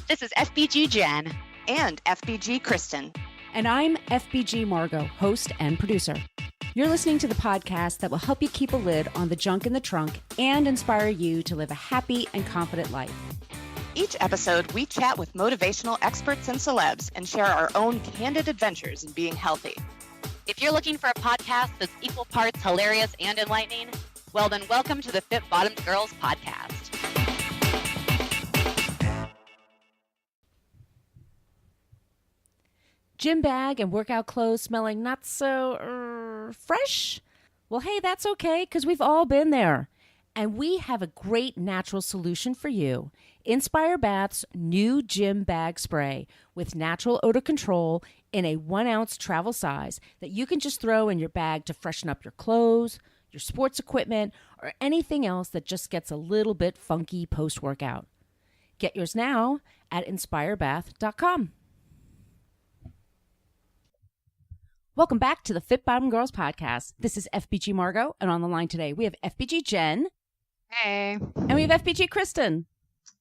This is FBG Jen. And FBG Kristen. And I'm FBG Margot, host and producer. You're listening to the podcast that will help you keep a lid on the junk in the trunk and inspire you to live a happy and confident life. Each episode, we chat with motivational experts and celebs and share our own candid adventures in being healthy. If you're looking for a podcast that's equal parts hilarious and enlightening, well then welcome to the Fit Bottomed Girls podcast. Gym bag and workout clothes smelling not so fresh? Well, hey, that's okay because we've all been there. And we have a great natural solution for you. Inspire Bath's new gym bag spray with natural odor control in a 1-ounce travel size that you can just throw in your bag to freshen up your clothes, your sports equipment, or anything else that just gets a little bit funky post-workout. Get yours now at inspirebath.com. Welcome back to the Fit Bottomed Girls podcast. This is FBG Margot, and on the line today we have FBG Jen. Hey. And we have FBG Kristen.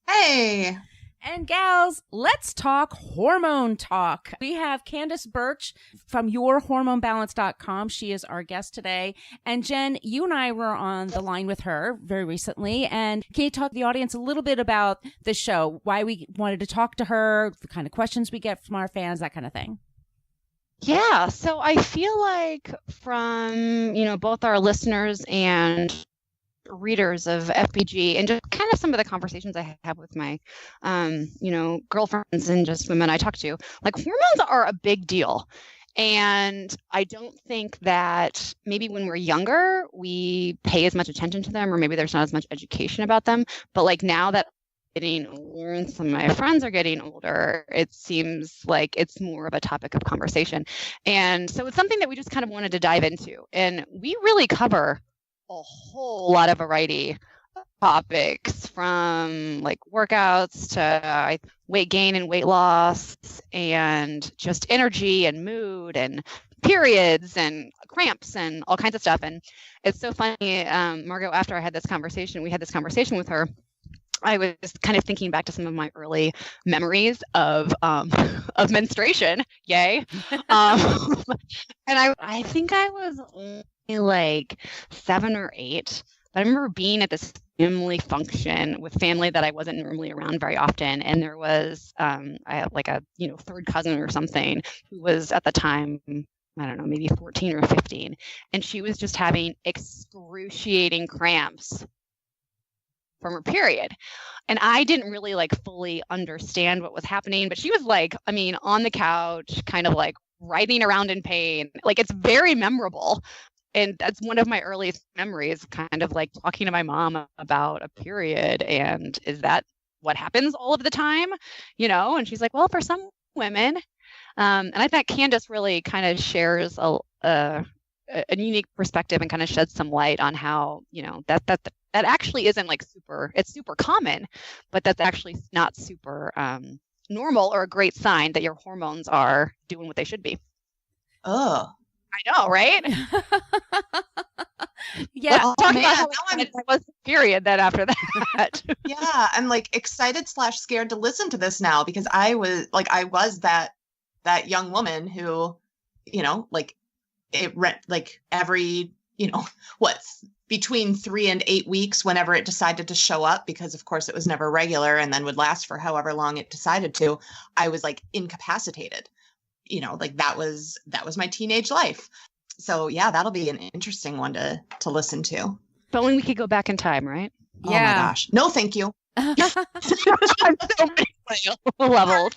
Hey. And gals, let's talk hormone talk. We have Candace Burch from yourhormonebalance.com. She is our guest today. And Jen, you and I were on the line with her very recently. And can you talk to the audience a little bit about the show, why we wanted to talk to her, the kind of questions we get from our fans, that kind of thing? Yeah, so I feel like from, both our listeners and readers of FBG and just kind of some of the conversations I have with my, girlfriends and just women I talk to, like hormones are a big deal. And I don't think that maybe when we're younger, we pay as much attention to them, or maybe there's not as much education about them. But like now that getting older and some of my friends are getting older, it seems like it's more of a topic of conversation. And so it's something that we just kind of wanted to dive into. And we really cover a whole lot of variety of topics, from like workouts to weight gain and weight loss, and just energy and mood and periods and cramps and all kinds of stuff. And it's so funny, Margot, after we had this conversation with her, I was kind of thinking back to some of my early memories of menstruation. Yay. And I think I was only like 7 or 8. But I remember being at this family function with family that I wasn't normally around very often. And there was I had like a third cousin or something who was at the time, I don't know, maybe 14 or 15. And she was just having excruciating cramps from her period. And I didn't really like fully understand what was happening, but she was like, on the couch, kind of like writhing around in pain. Like, it's very memorable. And that's one of my earliest memories, kind of like talking to my mom about a period. And is that what happens all of the time? And she's like, well, for some women. And I thought Candace really kind of shares a unique perspective and kind of sheds some light on how, that actually isn't like it's super common, but that's actually not super normal or a great sign that your hormones are doing what they should be. Oh, I know, right? Yeah. Let's talk about how I was period then after that. Yeah, I'm like excited / scared to listen to this now, because I was that young woman who, every, between 3 and 8 weeks, whenever it decided to show up, because of course it was never regular and then would last for however long it decided to, I was like incapacitated. That was my teenage life. So yeah, that'll be an interesting one to listen to. But when we could go back in time, right? Yeah. Oh my gosh. No, thank you. I'm so leveled.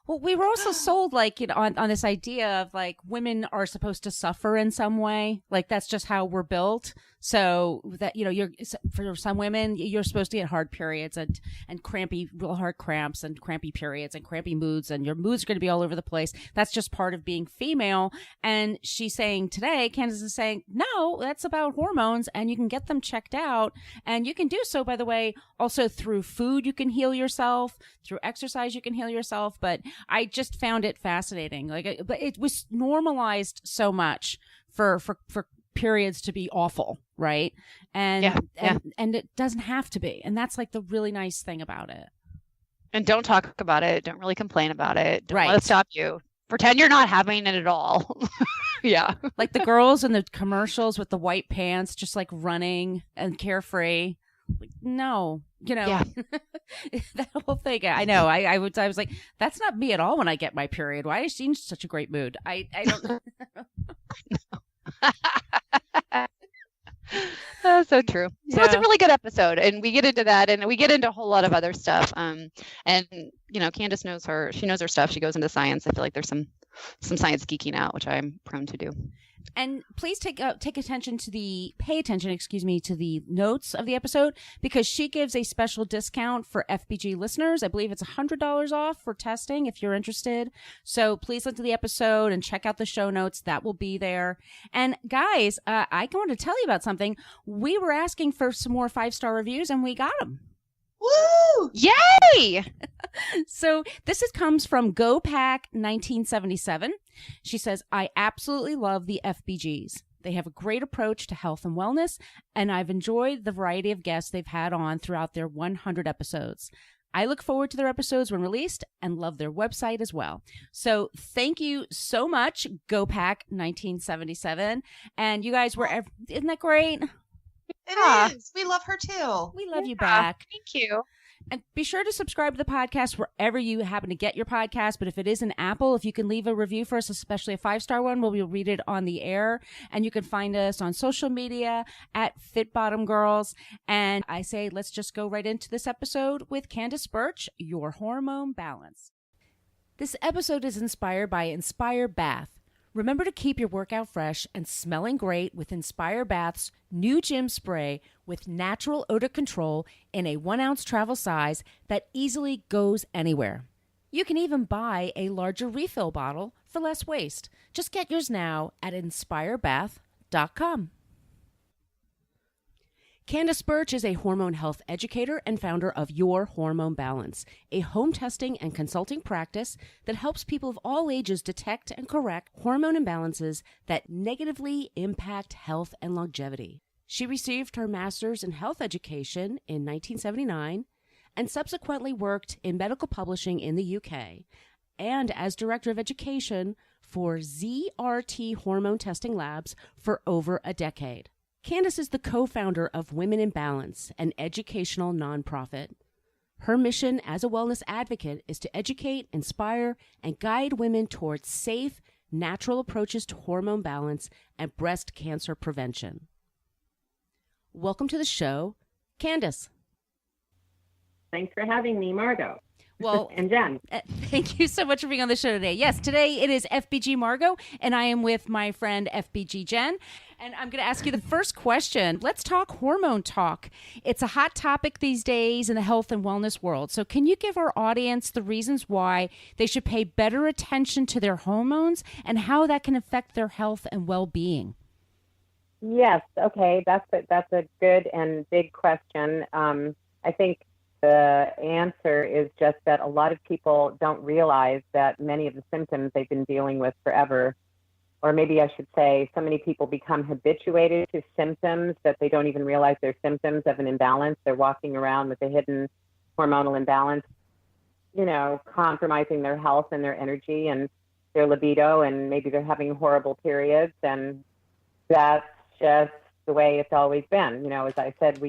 Well, we were also sold on this idea of like women are supposed to suffer in some way. Like that's just how we're built. So that, you're, for some women, you're supposed to get hard periods and crampy, real hard cramps and crampy periods and crampy moods, and your moods are going to be all over the place. That's just part of being female. And she's saying today, Candace is saying, no, that's about hormones, and you can get them checked out. And you can do so, by the way, also through food, you can heal yourself, through exercise, you can heal yourself. But I just found it fascinating. But it was normalized so much for periods to be awful, right? And it doesn't have to be. And that's like the really nice thing about it. And don't talk about it. Don't really complain about it. Don't let Right. it stop you. Pretend you're not having it at all. Yeah. Like the girls in the commercials with the white pants, just like running and carefree. Like, no, Yeah. that whole thing. I know. I was like, that's not me at all when I get my period. Why is she in such a great mood? I don't know. That's so true. So it's a Yeah. really good episode, and we get into that, and we get into a whole lot of other stuff. And Candace knows her stuff. She goes into science. I feel like there's some science geeking out, which I'm prone to do. And please pay attention to the notes of the episode, because she gives a special discount for FBG listeners. I believe it's $100 off for testing if you're interested. So please listen to the episode and check out the show notes. That will be there. And guys, I want to tell you about something. We were asking for some more 5-star reviews, and we got them. Woo! Yay! So this comes from GoPack1977. She says, I absolutely love the FBGs. They have a great approach to health and wellness, and I've enjoyed the variety of guests they've had on throughout their 100 episodes. I look forward to their episodes when released and love their website as well. So thank you so much, GoPack1977. And you guys isn't that great? It is. We love her too. We love you back. Thank you. And be sure to subscribe to the podcast wherever you happen to get your podcast. But if it is an Apple, if you can leave a review for us, especially a 5-star one, we'll read it on the air. And you can find us on social media at Fit Bottom Girls. And I say, let's just go right into this episode with Candace Burch, Your Hormone Balance. This episode is inspired by Inspire Bath. Remember to keep your workout fresh and smelling great with Inspire Bath's new gym spray with natural odor control in a 1-ounce travel size that easily goes anywhere. You can even buy a larger refill bottle for less waste. Just get yours now at inspirebath.com. Candace Burch is a hormone health educator and founder of Your Hormone Balance, a home testing and consulting practice that helps people of all ages detect and correct hormone imbalances that negatively impact health and longevity. She received her master's in health education in 1979 and subsequently worked in medical publishing in the UK and as director of education for ZRT hormone testing labs for over a decade. Candace is the co-founder of Women in Balance, an educational nonprofit. Her mission as a wellness advocate is to educate, inspire, and guide women towards safe, natural approaches to hormone balance and breast cancer prevention. Welcome to the show, Candace. Thanks for having me, Margot. Well, and Jen. Thank you so much for being on the show today. Yes, today it is FBG Margot, and I am with my friend FBG Jen. And I'm going to ask you the first question. Let's talk hormone talk. It's a hot topic these days in the health and wellness world. So can you give our audience the reasons why they should pay better attention to their hormones and how that can affect their health and well-being? Yes. Okay. That's a good and big question. I think the answer is just that a lot of people don't realize that many of the symptoms they've been dealing with forever, or maybe I should say so many people become habituated to symptoms that they don't even realize they're symptoms of an imbalance. They're walking around with a hidden hormonal imbalance, compromising their health and their energy and their libido, and maybe they're having horrible periods. And that's just the way it's always been. As I said,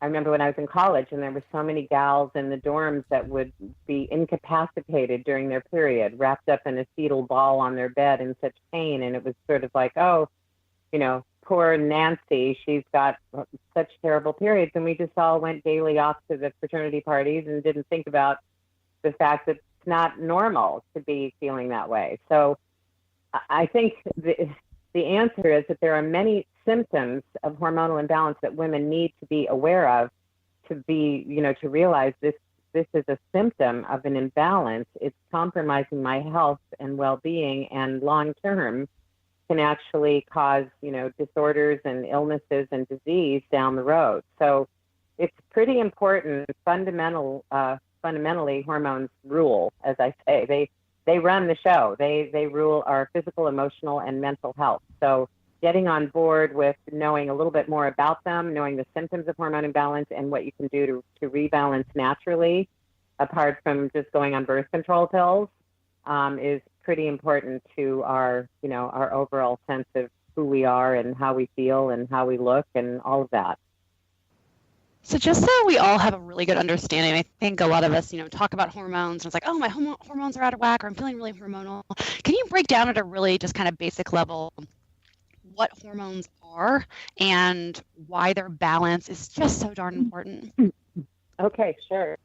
I remember when I was in college and there were so many gals in the dorms that would be incapacitated during their period, wrapped up in a fetal ball on their bed in such pain. And it was sort of like, poor Nancy, she's got such terrible periods. And we just all went gaily off to the fraternity parties and didn't think about the fact that it's not normal to be feeling that way. So I think the answer is that there are many symptoms of hormonal imbalance that women need to be aware of to realize this is a symptom of an imbalance. It's compromising my health and well-being, and long-term can actually cause, disorders and illnesses and disease down the road. So it's pretty important. Fundamentally, hormones rule, as I say. They run the show. They rule our physical, emotional, and mental health. So getting on board with knowing a little bit more about them, knowing the symptoms of hormone imbalance and what you can do to rebalance naturally apart from just going on birth control pills, is pretty important to our, our overall sense of who we are and how we feel and how we look and all of that. So just so we all have a really good understanding, I think a lot of us, talk about hormones and it's like, oh, my hormones are out of whack, or I'm feeling really hormonal. Can you break down at a really just kind of basic level what hormones are and why their balance is just so darn important? Okay, sure.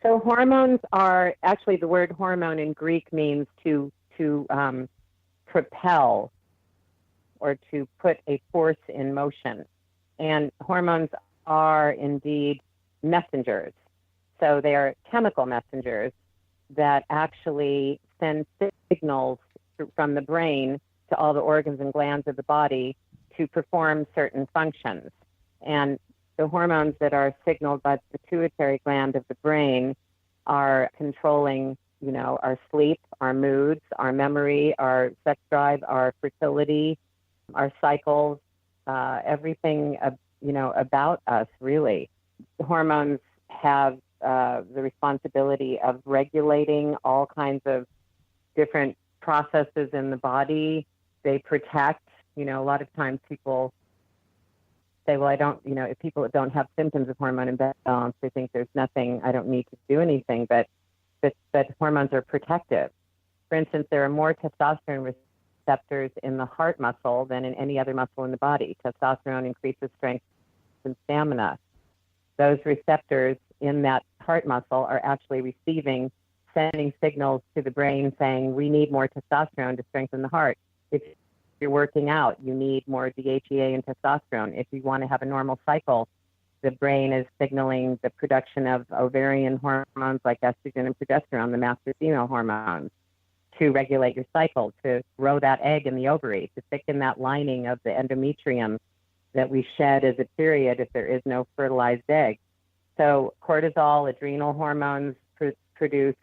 So hormones are actually, the word hormone in Greek means to propel or to put a force in motion. And hormones are indeed messengers. So they are chemical messengers that actually send signals from the brain to all the organs and glands of the body to perform certain functions. And the hormones that are signaled by the pituitary gland of the brain are controlling, our sleep, our moods, our memory, our sex drive, our fertility, our cycles, everything, about us, really. The hormones have the responsibility of regulating all kinds of different processes in the body. They protect, a lot of times people say, well, I don't, if people don't have symptoms of hormone imbalance, they think there's nothing, I don't need to do anything, but hormones are protective. For instance, there are more testosterone receptors in the heart muscle than in any other muscle in the body. Testosterone increases strength and stamina. Those receptors in that heart muscle are actually sending signals to the brain saying, we need more testosterone to strengthen the heart. If you're working out, you need more DHEA and testosterone. If you want to have a normal cycle, the brain is signaling the production of ovarian hormones like estrogen and progesterone, the master female hormones, to regulate your cycle, to grow that egg in the ovary, to thicken that lining of the endometrium that we shed as a period if there is no fertilized egg. So cortisol, adrenal hormones produce,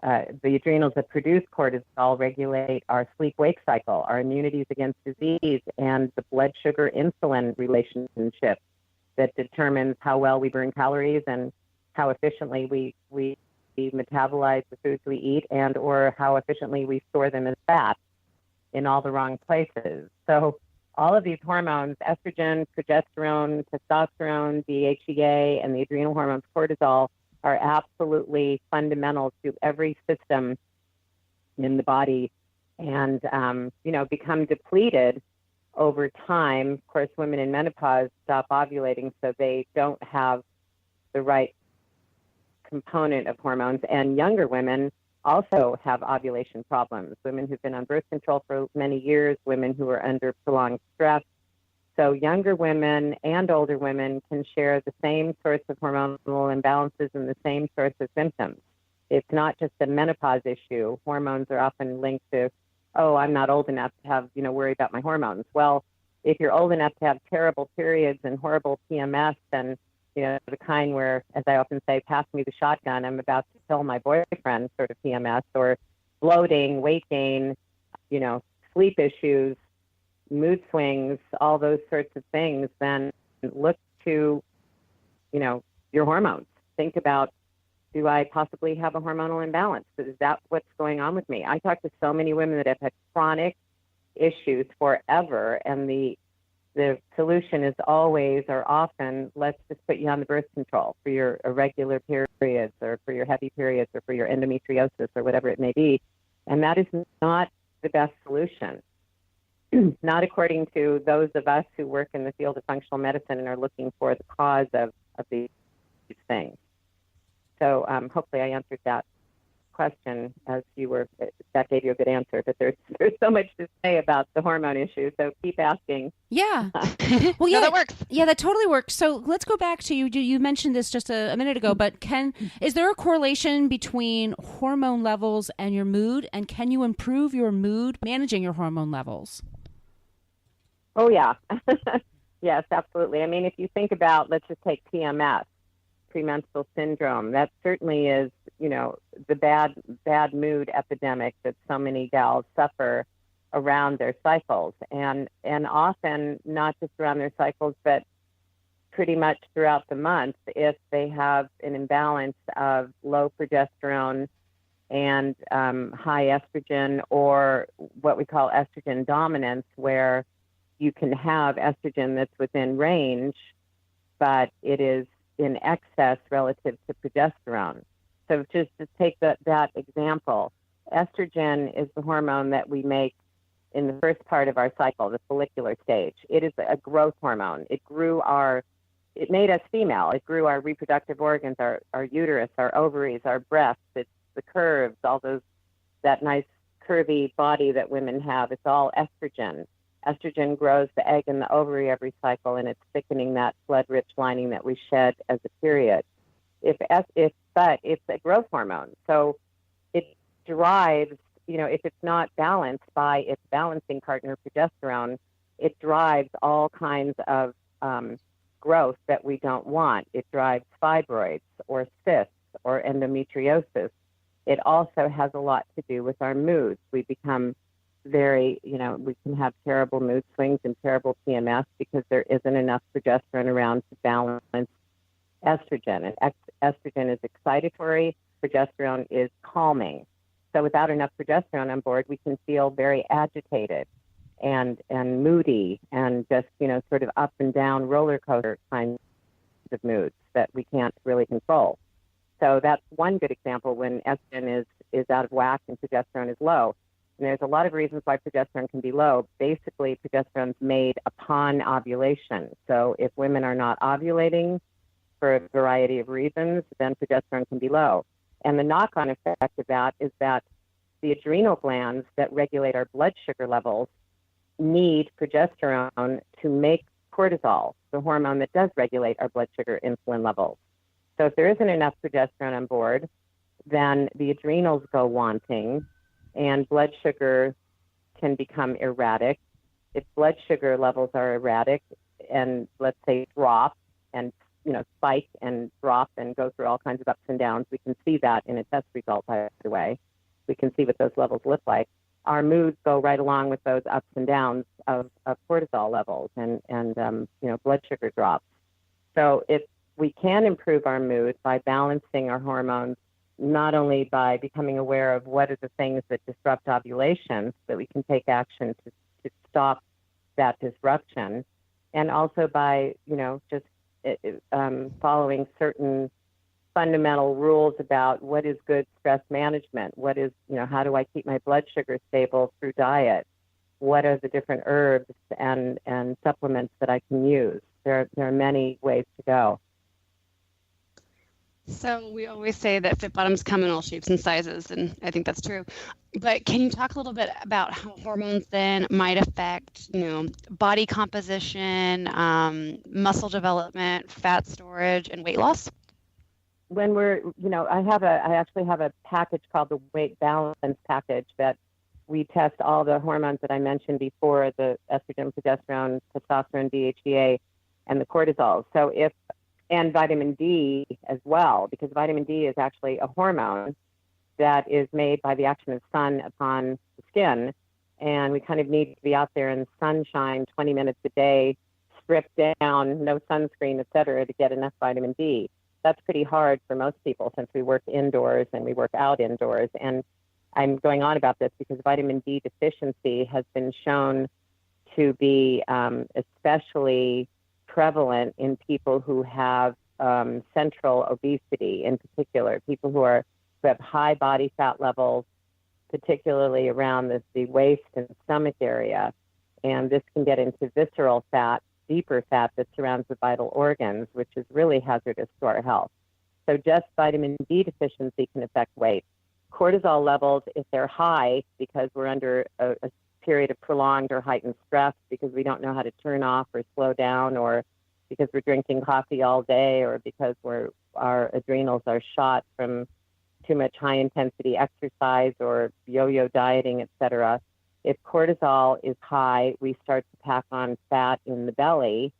the adrenals that produce cortisol regulate our sleep-wake cycle, our immunities against disease, and the blood sugar insulin relationship that determines how well we burn calories and how efficiently we metabolize the foods we eat, and or how efficiently we store them as fat in all the wrong places. So all of these hormones, estrogen, progesterone, testosterone, DHEA, and the adrenal hormones, cortisol, are absolutely fundamental to every system in the body and, become depleted over time. Of course, women in menopause stop ovulating, so they don't have the right component of hormones. And younger women also have ovulation problems. Women who've been on birth control for many years, women who are under prolonged stress. So younger women and older women can share the same sorts of hormonal imbalances and the same sorts of symptoms. It's not just a menopause issue. Hormones are often linked to, oh, I'm not old enough to have, worry about my hormones. Well, if you're old enough to have terrible periods and horrible PMS and, the kind where, as I often say, pass me the shotgun, I'm about to kill my boyfriend sort of PMS, or bloating, weight gain, sleep issues, mood swings, all those sorts of things, then look to, your hormones. Think about, do I possibly have a hormonal imbalance? Is that what's going on with me? I talk to so many women that have had chronic issues forever, and the solution is always or often, let's just put you on the birth control for your irregular periods or for your heavy periods or for your endometriosis or whatever it may be. And that is not the best solution. Not according to those of us who work in the field of functional medicine and are looking for the cause of these things. So hopefully I answered that question as that gave you a good answer, but there's so much to say about the hormone issue, so keep asking. Yeah. Well, yeah, no, that works. Yeah, that totally works. So let's go back to you mentioned this just a minute ago, but is there a correlation between hormone levels and your mood, and can you improve your mood managing your hormone levels? Oh, yeah. Yes, absolutely. I mean, if you think about, let's just take PMS, premenstrual syndrome, that certainly is, the bad mood epidemic that so many gals suffer around their cycles, and often not just around their cycles, but pretty much throughout the month if they have an imbalance of low progesterone and high estrogen, or what we call estrogen dominance, where you can have estrogen that's within range, but it is in excess relative to progesterone. So just to take that example, estrogen is the hormone that we make in the first part of our cycle, the follicular stage. It is a growth hormone. It made us female. It grew our reproductive organs, our uterus, our ovaries, our breasts. It's the curves, that nice curvy body that women have. It's all estrogen. Estrogen grows the egg and the ovary every cycle, and it's thickening that blood-rich lining that we shed as a period. But it's a growth hormone, so it drives. If it's not balanced by its balancing partner, progesterone, it drives all kinds of growth that we don't want. It drives fibroids or cysts or endometriosis. It also has a lot to do with our moods. We become we can have terrible mood swings and terrible PMS because there isn't enough progesterone around to balance estrogen. And estrogen is excitatory, progesterone is calming. So without enough progesterone on board, we can feel very agitated and moody and just, sort of up and down roller coaster kinds of moods that we can't really control. So that's one good example when estrogen is out of whack and progesterone is low. And there's a lot of reasons why progesterone can be low. Basically, progesterone is made upon ovulation. So if women are not ovulating for a variety of reasons, then progesterone can be low. And the knock-on effect of that is that the adrenal glands that regulate our blood sugar levels need progesterone to make cortisol, the hormone that does regulate our blood sugar insulin levels. So if there isn't enough progesterone on board, then the adrenals go wanting and blood sugar can become erratic. If blood sugar levels are erratic and, let's say, drop and spike and drop and go through all kinds of ups and downs, we can see that in a test result, by the way. We can see what those levels look like. Our moods go right along with those ups and downs of cortisol levels and blood sugar drops. So if we can improve our mood by balancing our hormones, not only by becoming aware of what are the things that disrupt ovulation, so that we can take action to stop that disruption, and also by, just following certain fundamental rules about what is good stress management, what is, how do I keep my blood sugar stable through diet, what are the different herbs and supplements that I can use. There are many ways to go. So we always say that fit bottoms come in all shapes and sizes, and I think that's true. But can you talk a little bit about how hormones then might affect, body composition, muscle development, fat storage, and weight loss? When I actually have a package called the Weight Balance Package that we test all the hormones that I mentioned before, the estrogen, progesterone, testosterone, DHEA, and the cortisol. And vitamin D as well, because vitamin D is actually a hormone that is made by the action of sun upon the skin. And we kind of need to be out there in the sunshine 20 minutes a day, stripped down, no sunscreen, et cetera, to get enough vitamin D. That's pretty hard for most people since we work indoors and we work out indoors. And I'm going on about this because vitamin D deficiency has been shown to be especially prevalent in people who have central obesity, in particular, people who have high body fat levels, particularly around the waist and stomach area. And this can get into visceral fat, deeper fat that surrounds the vital organs, which is really hazardous to our health. So just vitamin D deficiency can affect weight. Cortisol levels, if they're high because we're under a period of prolonged or heightened stress because we don't know how to turn off or slow down, or because we're drinking coffee all day, or because our adrenals are shot from too much high intensity exercise or yo-yo dieting, et cetera. If cortisol is high, we start to pack on fat in the belly.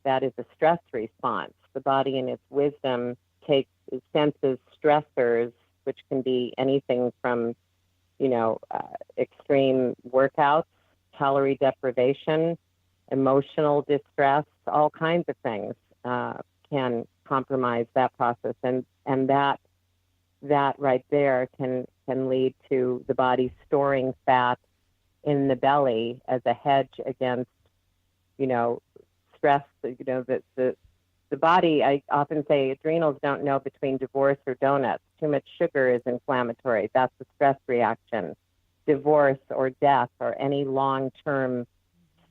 That is a stress response. The body in its wisdom senses stressors, which can be anything from, extreme workouts, calorie deprivation, emotional distress, all kinds of things. can compromise that process, and that right there can lead to the body storing fat in the belly as a hedge against, stress. The body, I often say, adrenals don't know between divorce or donuts. Too much sugar is inflammatory. That's a stress reaction. Divorce or death or any long-term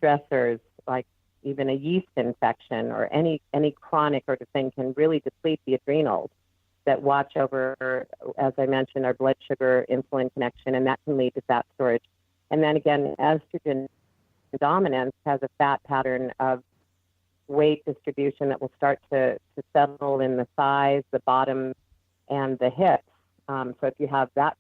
stressors, like even a yeast infection or any chronic sort of thing, can really deplete the adrenals that watch over, as I mentioned, our blood sugar insulin connection, and that can lead to fat storage. And then again, estrogen dominance has a fat pattern of weight distribution that will start to settle in the thighs, the bottom, and the hips. So if you have that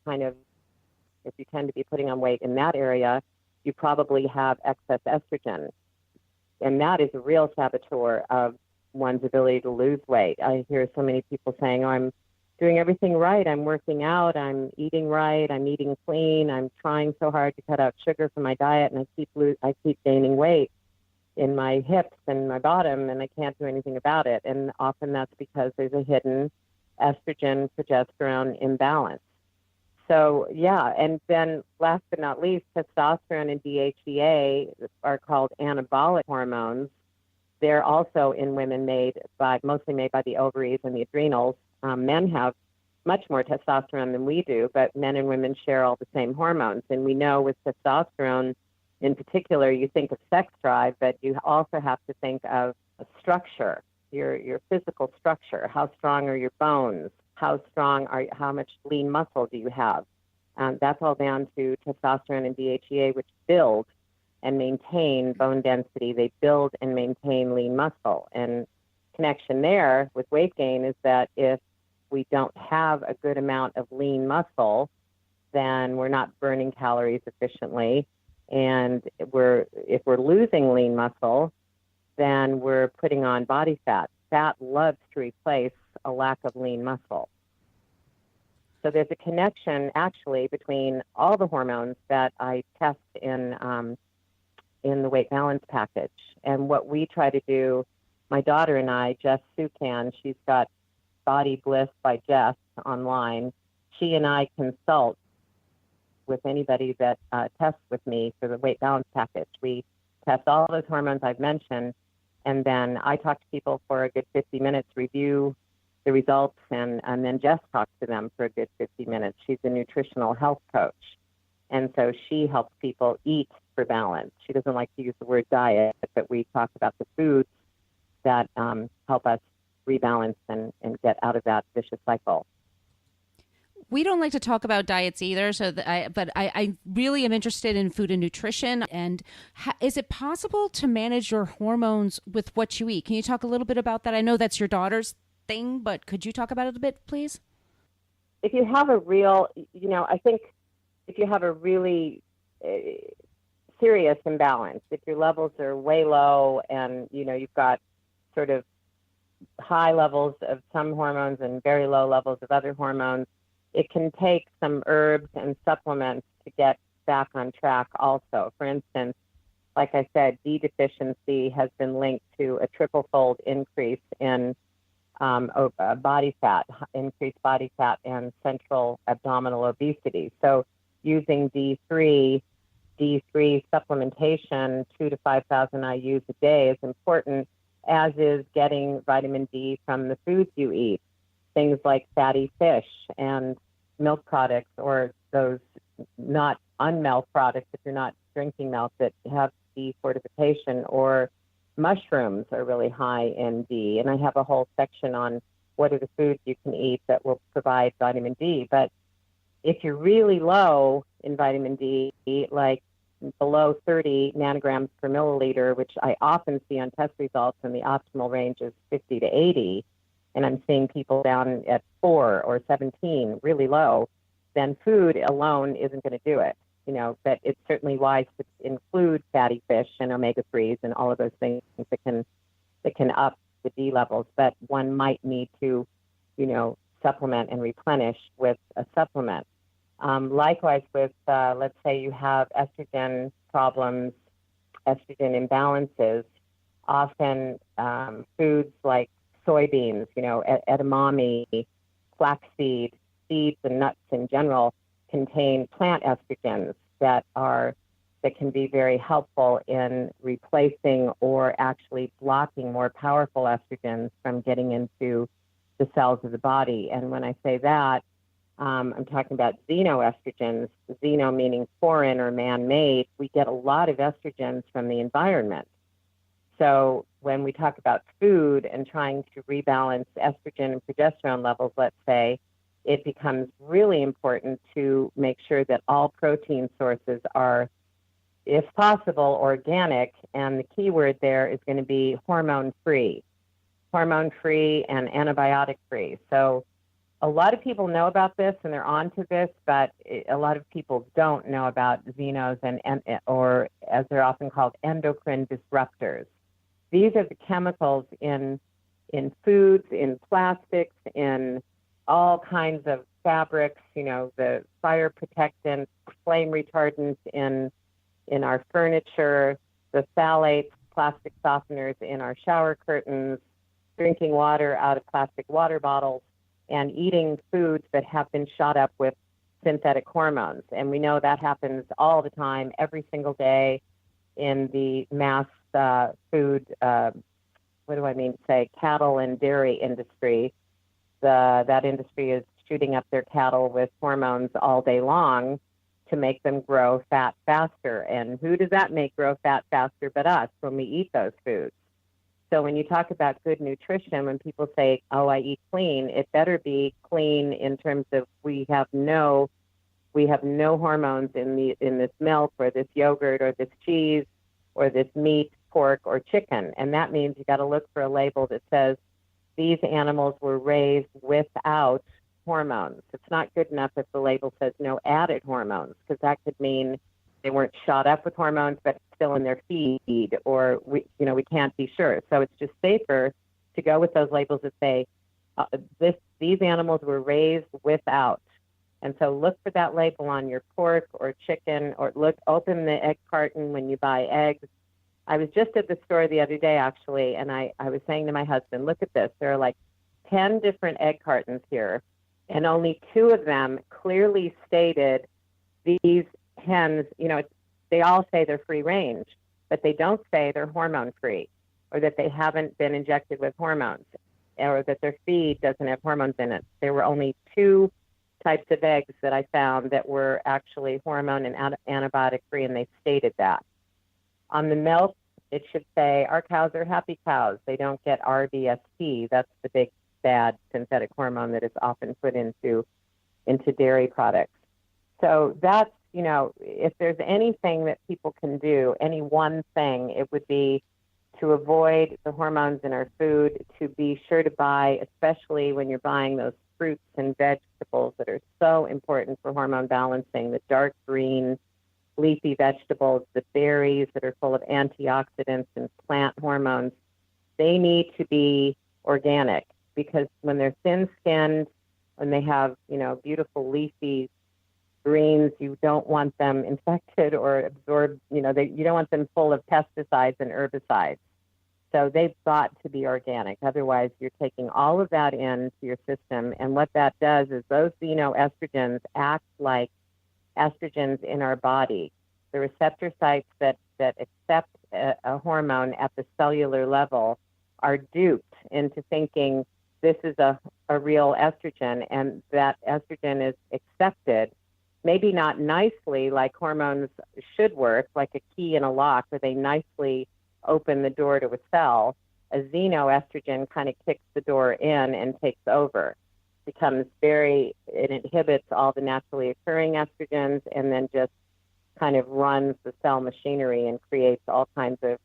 if you tend to be putting on weight in that area, you probably have excess estrogen. And that is a real saboteur of one's ability to lose weight. I hear so many people saying, I'm doing everything right. I'm working out. I'm eating right. I'm eating clean. I'm trying so hard to cut out sugar from my diet, and I keep gaining weight in my hips and my bottom, and I can't do anything about it. And often that's because there's a hidden estrogen progesterone imbalance. So yeah, and then last but not least, testosterone and DHEA are called anabolic hormones. They're also in women mostly made by the ovaries and the adrenals. Men have much more testosterone than we do, but men and women share all the same hormones. And we know with testosterone in particular, you think of sex drive, but you also have to think of structure, your physical structure. How strong are your bones? How much lean muscle do you have? That's all down to testosterone and DHEA, which build and maintain bone density. They build and maintain lean muscle. And connection there with weight gain is that if we don't have a good amount of lean muscle, then we're not burning calories efficiently. And if we're losing lean muscle, then we're putting on body fat. Fat loves to replace a lack of lean muscle. So there's a connection actually between all the hormones that I test in the weight balance package. And what we try to do, my daughter and I, Jess Sukan, she's got Body Bliss by Jess online. She and I consult with anybody that tests with me for the weight balance package. We test all those hormones I've mentioned, and then I talk to people for a good 50 minutes, review the results, and then Jess talks to them for a good 50 minutes. She's a nutritional health coach, and so she helps people eat for balance. She doesn't like to use the word diet, but we talk about the foods that help us rebalance and get out of that vicious cycle. We don't like to talk about diets either, but I really am interested in food and nutrition. And is it possible to manage your hormones with what you eat? Can you talk a little bit about that? I know that's your daughter's thing, but could you talk about it a bit, please? If you have a real, I think if you have a really serious imbalance, if your levels are way low and, you've got sort of high levels of some hormones and very low levels of other hormones, it can take some herbs and supplements to get back on track also. For instance, like I said, D deficiency has been linked to a triple-fold increase in body fat, increased body fat and central abdominal obesity. So using D3 supplementation, 2,000 to 5,000 IUs a day is important, as is getting vitamin D from the foods you eat. Things like fatty fish and milk products, or those not unmilk products if you're not drinking milk that have D fortification, or mushrooms are really high in D. And I have a whole section on what are the foods you can eat that will provide vitamin D. But if you're really low in vitamin D, like below 30 nanograms per milliliter, which I often see on test results, and the optimal range is 50 to 80, and I'm seeing people down at 4 or 17, really low, then food alone isn't going to do it. But it's certainly wise to include fatty fish and omega-3s and all of those things that can up the D levels. But one might need to, supplement and replenish with a supplement. Likewise with, let's say you have estrogen problems, estrogen imbalances, often foods like soybeans, edamame, flaxseed, seeds and nuts in general contain plant estrogens that can be very helpful in replacing or actually blocking more powerful estrogens from getting into the cells of the body. And when I say that, I'm talking about xenoestrogens, xeno meaning foreign or man-made. We get a lot of estrogens from the environment. So when we talk about food and trying to rebalance estrogen and progesterone levels, let's say, it becomes really important to make sure that all protein sources are, if possible, organic. And the key word there is going to be hormone-free and antibiotic-free. So a lot of people know about this and they're onto this, but a lot of people don't know about xenos or as they're often called, endocrine disruptors. These are the chemicals in foods, in plastics, in all kinds of fabrics, the fire protectant, flame retardants in our furniture, the phthalates, plastic softeners in our shower curtains, drinking water out of plastic water bottles, and eating foods that have been shot up with synthetic hormones. And we know that happens all the time, every single day in the mass food, cattle and dairy industry. That industry is shooting up their cattle with hormones all day long to make them grow fat faster. And who does that make grow fat faster but us when we eat those foods? So when you talk about good nutrition, when people say, oh, I eat clean, it better be clean in terms of we have no hormones in this milk or this yogurt or this cheese or this meat, pork, or chicken. And that means you got to look for a label that says these animals were raised without hormones. It's not good enough if the label says no added hormones, because that could mean they weren't shot up with hormones, but still in their feed, or we can't be sure. So it's just safer to go with those labels that say these animals were raised without. And so look for that label on your pork or chicken, or open the egg carton when you buy eggs. I was just at the store the other day, actually, and I was saying to my husband, look at this. There are like 10 different egg cartons here, and only 2 of them clearly stated these hens, they all say they're free range, but they don't say they're hormone free, or that they haven't been injected with hormones, or that their feed doesn't have hormones in it. There were only 2 types of eggs that I found that were actually hormone and antibiotic free, and they stated that. On the milk, it should say our cows are happy cows. They don't get RBST. That's the big bad synthetic hormone that is often put into dairy products. So that's, if there's anything that people can do, any one thing, it would be to avoid the hormones in our food, to be sure to buy, especially when you're buying those fruits and vegetables that are so important for hormone balancing, the dark green leafy vegetables, the berries that are full of antioxidants and plant hormones. They need to be organic, because when they're thin-skinned, when they have, beautiful leafy greens, you don't want them infected or absorbed, you don't want them full of pesticides and herbicides. So they've got to be organic. Otherwise, you're taking all of that into your system. And what that does is those xenoestrogens act like estrogens in our body. The receptor sites that accept a hormone at the cellular level are duped into thinking this is a real estrogen, and that estrogen is accepted, maybe not nicely like hormones should work, like a key in a lock where they nicely open the door to a cell. A xenoestrogen kind of kicks the door in and takes over. It inhibits all the naturally occurring estrogens, and then just kind of runs the cell machinery and creates all kinds of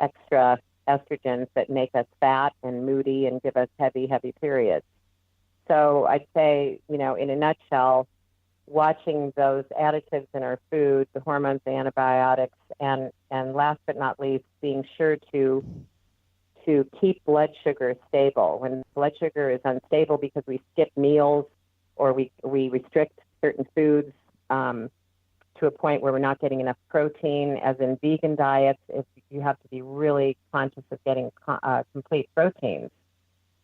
extra estrogens that make us fat and moody and give us heavy periods. So I'd say, in a nutshell, watching those additives in our food, the hormones, the antibiotics, and last but not least, being sure to keep blood sugar stable. When blood sugar is unstable because we skip meals or we restrict certain foods to to a point where we're not getting enough protein, as in vegan diets, if you have to be really conscious of getting complete proteins.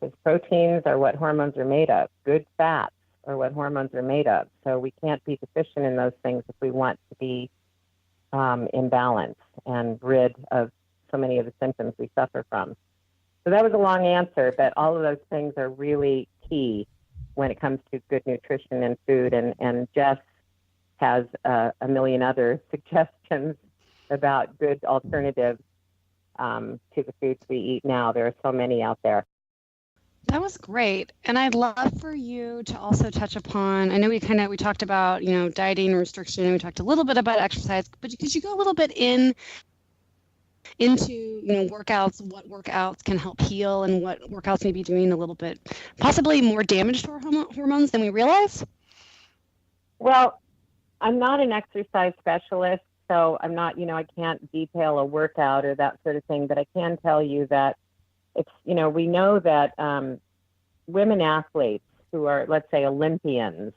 Because proteins are what hormones are made of. Good fats are what hormones are made of. So we can't be deficient in those things if we want to be in balance and rid of so many of the symptoms we suffer from. So that was a long answer, but all of those things are really key when it comes to good nutrition and food. And Jess has a million other suggestions about good alternatives to the foods we eat now. There are so many out there. That was great. And I'd love for you to also touch upon, I know we talked about, dieting and restriction, and we talked a little bit about exercise, but could you go a little bit into, workouts, what workouts can help heal and what workouts may be doing a little bit, possibly more damage to our hormones than we realize? Well, I'm not an exercise specialist, so I'm not, I can't detail a workout or that sort of thing, but I can tell you that it's, we know that women athletes who are, let's say, Olympians,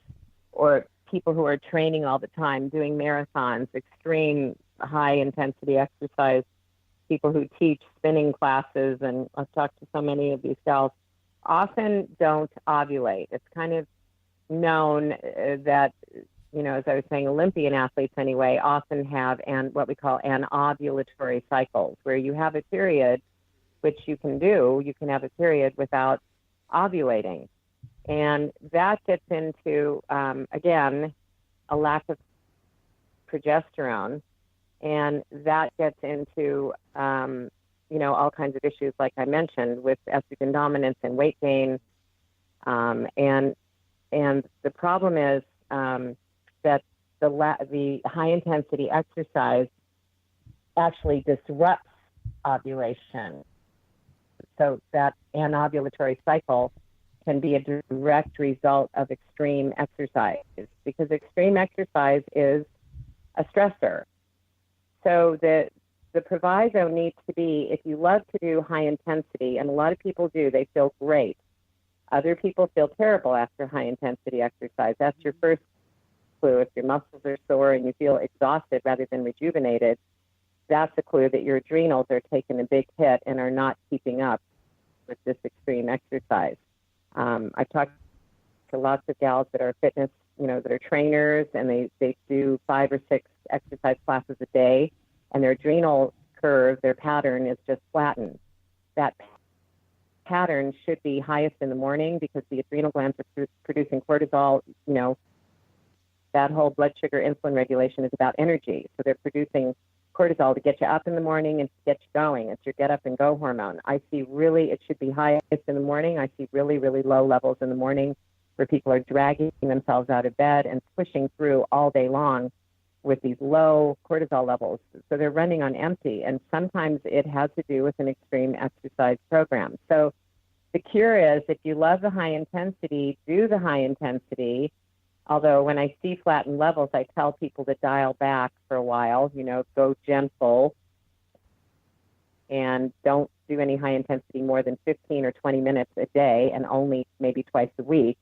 or people who are training all the time, doing marathons, extreme high intensity exercise, people who teach spinning classes, and I've talked to so many of these gals, often don't ovulate. It's kind of known that, as I was saying, Olympian athletes anyway, often have what we call anovulatory cycles, where you have a period, which you can have a period without ovulating. And that gets into, again, a lack of progesterone. And that gets into, all kinds of issues, like I mentioned, with estrogen dominance and weight gain. And the problem is that the high-intensity exercise actually disrupts ovulation. So that anovulatory cycle can be a direct result of extreme exercise, because extreme exercise is a stressor. So the proviso needs to be, if you love to do high intensity, and a lot of people do, they feel great. Other people feel terrible after high intensity exercise. That's your first clue. If your muscles are sore and you feel exhausted rather than rejuvenated, that's a clue that your adrenals are taking a big hit and are not keeping up with this extreme exercise. I've talked to lots of gals that are fitness, that are trainers, and they do 5 or 6 exercise classes a day, and their adrenal curve, their pattern is just flattened. That pattern should be highest in the morning, because the adrenal glands are producing cortisol. That whole blood sugar insulin regulation is about energy. So they're producing cortisol to get you up in the morning and to get you going. It's your get up and go hormone. It should be highest in the morning. I see really, really low levels in the morning where people are dragging themselves out of bed and pushing through all day long with these low cortisol levels. So they're running on empty, and sometimes it has to do with an extreme exercise program. So the cure is, if you love the high intensity, do the high intensity. Although when I see flattened levels, I tell people to dial back for a while, go gentle, and don't do any high intensity more than 15 or 20 minutes a day, and only maybe twice a week.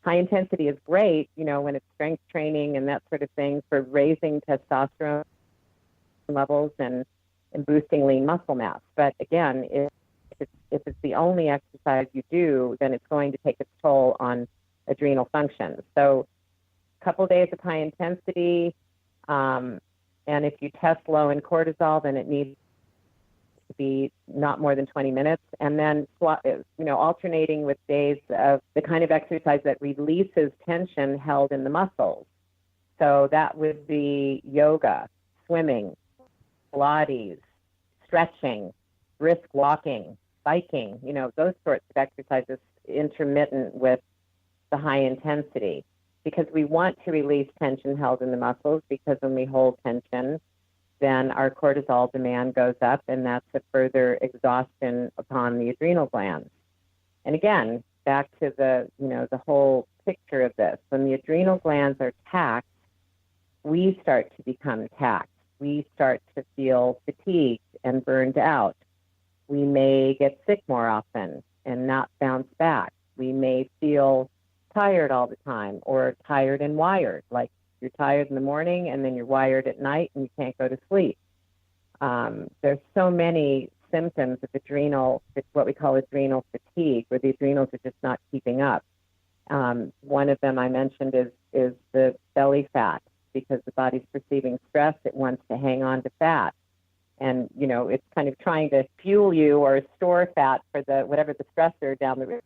High intensity is great, when it's strength training and that sort of thing, for raising testosterone levels and boosting lean muscle mass. But again, if it's the only exercise you do, then it's going to take its toll on adrenal function. So a couple of days of high intensity, and if you test low in cortisol, then it needs to be not more than 20 minutes, and then alternating with days of the kind of exercise that releases tension held in the muscles. So that would be yoga, swimming, Pilates, stretching, brisk walking, biking, those sorts of exercises intermittent with the high intensity, because we want to release tension held in the muscles, because when we hold tension, then our cortisol demand goes up, and that's a further exhaustion upon the adrenal glands. And again, back to the whole picture of this. When the adrenal glands are taxed, we start to become taxed. We start to feel fatigued and burned out. We may get sick more often and not bounce back. We may feel tired all the time, or tired and wired, like You're tired in the morning, and then you're wired at night, and you can't go to sleep. There's so many symptoms of what we call adrenal fatigue, where the adrenals are just not keeping up. One of them I mentioned is the belly fat, because the body's perceiving stress. It wants to hang on to fat. And, it's kind of trying to fuel you or store fat for whatever the stressor down the road,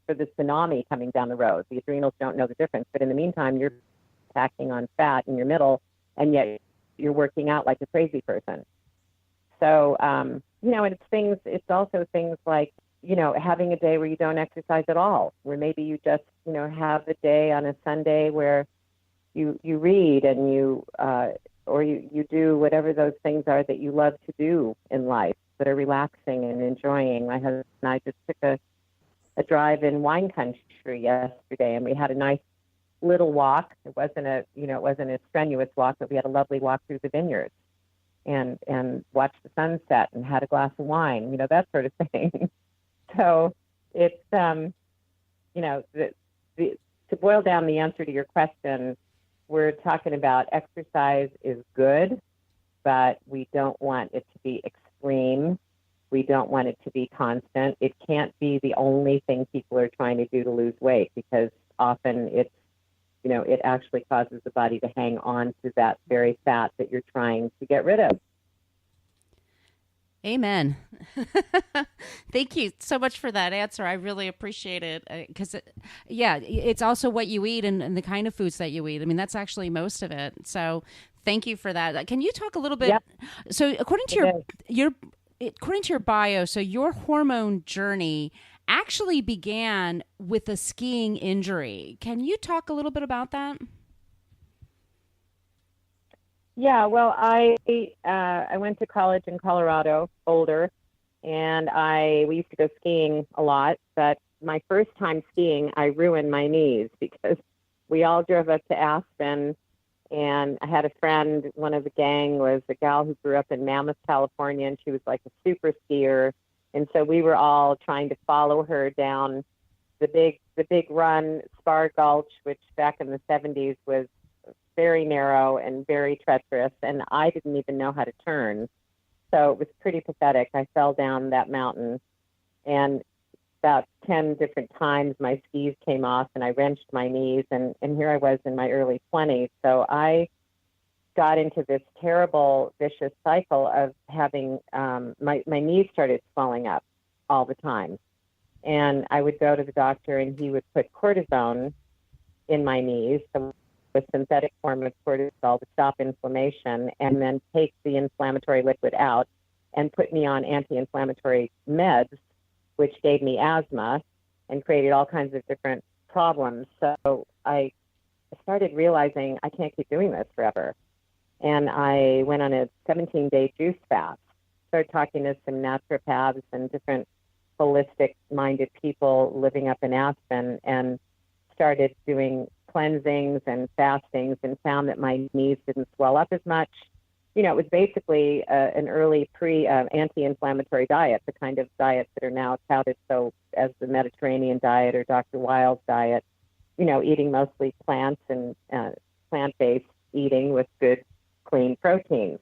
for the tsunami coming down the road. The adrenals don't know the difference. But in the meantime, you're packing on fat in your middle, and yet you're working out like a crazy person. So, and it's also things like, having a day where you don't exercise at all, where maybe you just, have a day on a Sunday where you read and you do whatever those things are that you love to do in life that are relaxing and enjoying. My husband and I just took a drive in wine country yesterday, and we had a nice little walk. It wasn't a strenuous walk, but we had a lovely walk through the vineyards and watched the sunset and had a glass of wine, that sort of thing. So it's, to boil down the answer to your question, we're talking about exercise is good, but we don't want it to be extreme. We don't want it to be constant. It can't be the only thing people are trying to do to lose weight, because often it's, it actually causes the body to hang on to that very fat that you're trying to get rid of. Amen. Thank you so much for that answer. I really appreciate it, because it's also what you eat and the kind of foods that you eat. I mean, that's actually most of it. So thank you for that. Can you talk a little bit? Yep. So according to your bio, so your hormone journey actually began with a skiing injury. Can you talk a little bit about that? Yeah, well, I went to college in Colorado, Boulder, and we used to go skiing a lot. But my first time skiing, I ruined my knees, because we all drove up to Aspen, and I had a friend. One of the gang was a gal who grew up in Mammoth, California, and she was like a super skier. And so we were all trying to follow her down the big run, Spar Gulch, which back in the 70s was very narrow and very treacherous, and I didn't even know how to turn. So it was pretty pathetic. I fell down that mountain, and about 10 different times my skis came off, and I wrenched my knees, and here I was in my early 20s. So I got into this terrible, vicious cycle of having my knees started swelling up all the time. And I would go to the doctor, and he would put cortisone in my knees, so a synthetic form of cortisol to stop inflammation, and then take the inflammatory liquid out and put me on anti-inflammatory meds, which gave me asthma and created all kinds of different problems. So I started realizing I can't keep doing this forever. And I went on a 17-day juice fast, started talking to some naturopaths and different holistic-minded people living up in Aspen, and started doing cleansings and fastings, and found that my knees didn't swell up as much. It was basically an early anti-inflammatory diet, the kind of diets that are now touted so as the Mediterranean diet or Dr. Wild's diet, eating mostly plants and plant-based eating with good, clean proteins,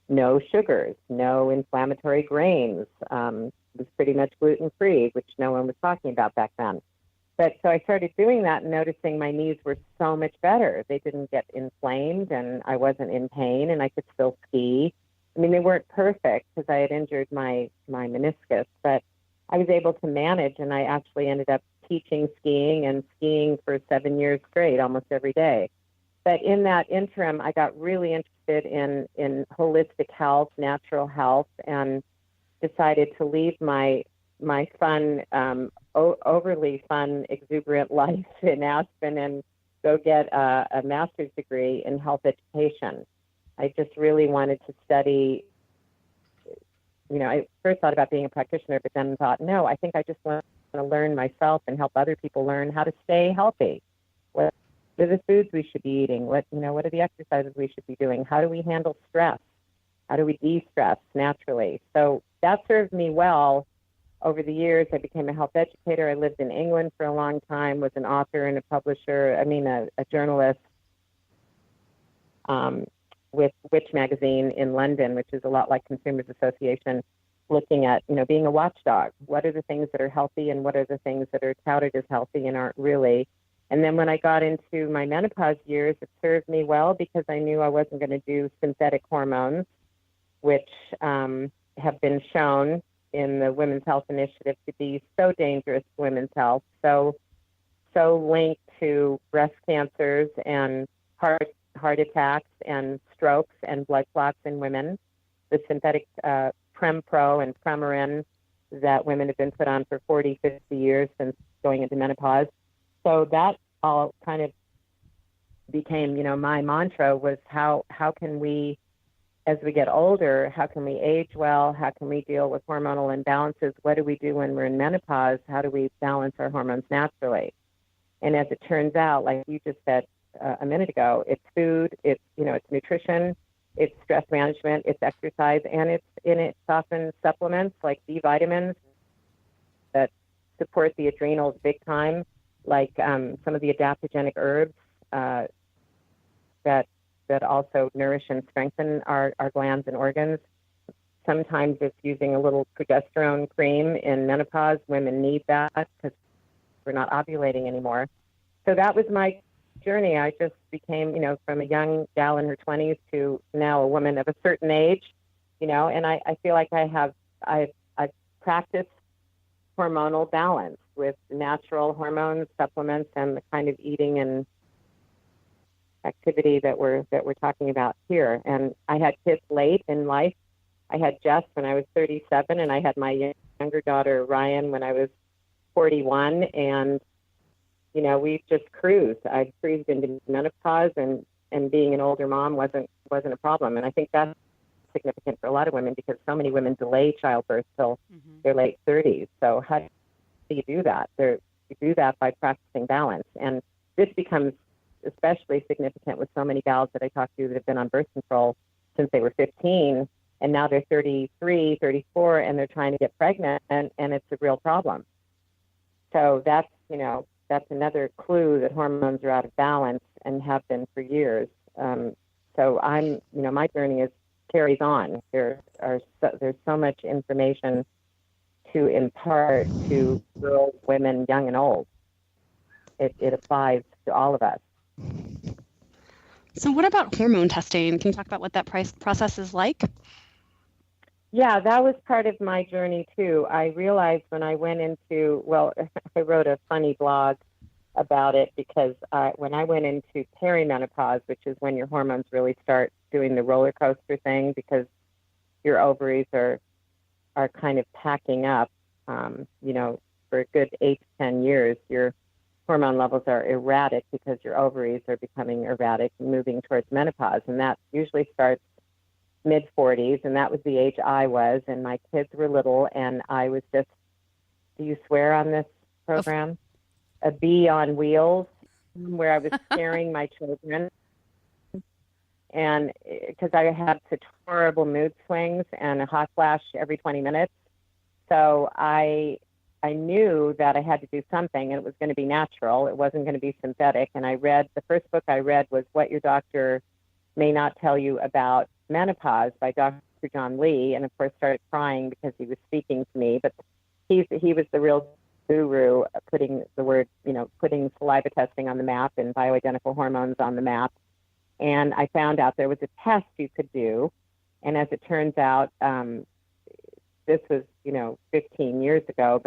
no sugars, no inflammatory grains. It was pretty much gluten-free, which no one was talking about back then. But so I started doing that and noticing my knees were so much better. They didn't get inflamed, and I wasn't in pain, and I could still ski. I mean, they weren't perfect because I had injured my meniscus, but I was able to manage, and I actually ended up teaching skiing for 7 years straight, almost every day. But in that interim, I got really interested in holistic health, natural health, and decided to leave my fun, overly fun, exuberant life in Aspen and go get a master's degree in health education. I just really wanted to study. I first thought about being a practitioner, but then thought, no, I think I just want to learn myself and help other people learn how to stay healthy. What are the foods we should be eating? What are the exercises we should be doing? How do we handle stress? How do we de-stress naturally? So that served me well. Over the years, I became a health educator. I lived in England for a long time, was an author and a publisher, a journalist. with Which magazine in London, which is a lot like Consumers Association, looking at, being a watchdog. What are the things that are healthy and what are the things that are touted as healthy and aren't really? And then when I got into my menopause years, it served me well because I knew I wasn't going to do synthetic hormones, which have been shown in the Women's Health Initiative to be so dangerous to women's health, so linked to breast cancers and heart attacks and strokes and blood clots in women. The synthetic Prempro and Premarin that women have been put on for 40, 50 years since going into menopause. So that all kind of became, my mantra was how can we, as we get older, how can we age well? How can we deal with hormonal imbalances? What do we do when we're in menopause? How do we balance our hormones naturally? And as it turns out, like you just said a minute ago, it's food, it's nutrition, it's stress management, it's exercise, and it's often supplements like B vitamins that support the adrenals big time, like some of the adaptogenic herbs that also nourish and strengthen our glands and organs. Sometimes it's using a little progesterone cream in menopause. Women need that because we're not ovulating anymore. So that was my journey. I just became, from a young gal in her 20s to now a woman of a certain age, and I feel like I've practiced hormonal balance with natural hormones, supplements, and the kind of eating and activity that we're talking about here. And I had kids late in life. I had Jess when I was 37, and I had my younger daughter Ryan when I was 41, and we just cruised. I cruised into menopause, and being an older mom wasn't a problem. And I think that's significant for a lot of women because so many women delay childbirth till their late 30s. So how do you do that? You do that by practicing balance. And this becomes especially significant with so many gals that I talk to that have been on birth control since they were 15, and now they're 33, 34, and they're trying to get pregnant, and it's a real problem. So that's another clue that hormones are out of balance and have been for years. So my journey carries on. There's so much information to impart to girls, women, young and old. It applies to all of us. So what about hormone testing? Can you talk about what that process is like? Yeah, that was part of my journey too. I realized when I went into, I wrote a funny blog about it because when I went into perimenopause, which is when your hormones really start doing the roller coaster thing because your ovaries are kind of packing up, for a good 8 to 10 years, your hormone levels are erratic because your ovaries are becoming erratic and moving towards menopause. And that usually starts mid-40s, and that was the age I was, and my kids were little, and I was just, do you swear on this program? A bee on wheels, where I was scaring my children. And because I had such horrible mood swings and a hot flash every 20 minutes. So I knew that I had to do something, and it was going to be natural. It wasn't going to be synthetic. And the first book I read was What Your Doctor May Not Tell You About Menopause by Dr. John Lee. And of course started crying because he was speaking to me, but he was the real guru putting saliva testing on the map and bioidentical hormones on the map. And I found out there was a test you could do. And as it turns out, this was, 15 years ago,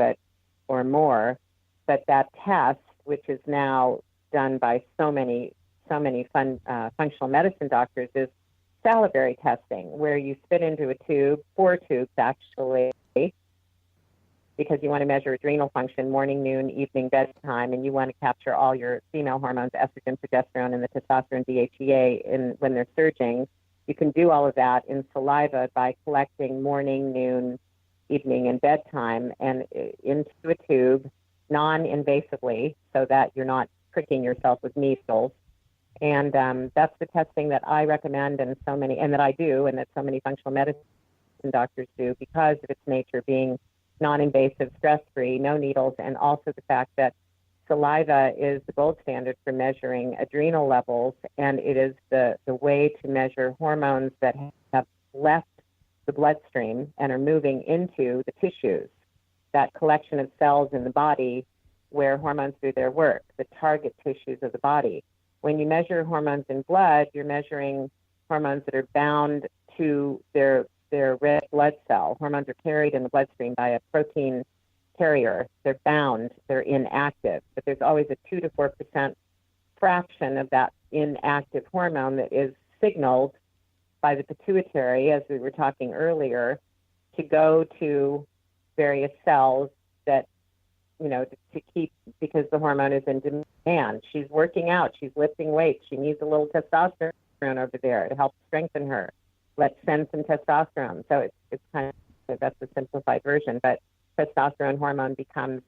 or more, but that test, which is now done by so many functional medicine doctors, is salivary testing, where you spit into a tube, 4 tubes actually, because you want to measure adrenal function morning, noon, evening, bedtime, and you want to capture all your female hormones, estrogen, progesterone, and the testosterone, DHEA, when they're surging. You can do all of that in saliva by collecting morning, noon, evening, and bedtime, and into a tube non-invasively so that you're not pricking yourself with needles. And that's the testing that I recommend and that I do, and that so many functional medicine doctors do because of its nature being non-invasive, stress-free, no needles, and also the fact that saliva is the gold standard for measuring adrenal levels, and it is the way to measure hormones that have left the bloodstream and are moving into the tissues, that collection of cells in the body where hormones do their work, the target tissues of the body. When you measure hormones in blood, you're measuring hormones that are bound to their red blood cell. Hormones are carried in the bloodstream by a protein carrier. They're bound, they're inactive, but there's always a 2 to 4% fraction of that inactive hormone that is signaled by the pituitary, as we were talking earlier, to go to various cells that, to keep, because the hormone is in demand. She's working out, she's lifting weights, she needs a little testosterone over there to help strengthen her. Let's send some testosterone. So it's kind of, that's the simplified version, but testosterone hormone becomes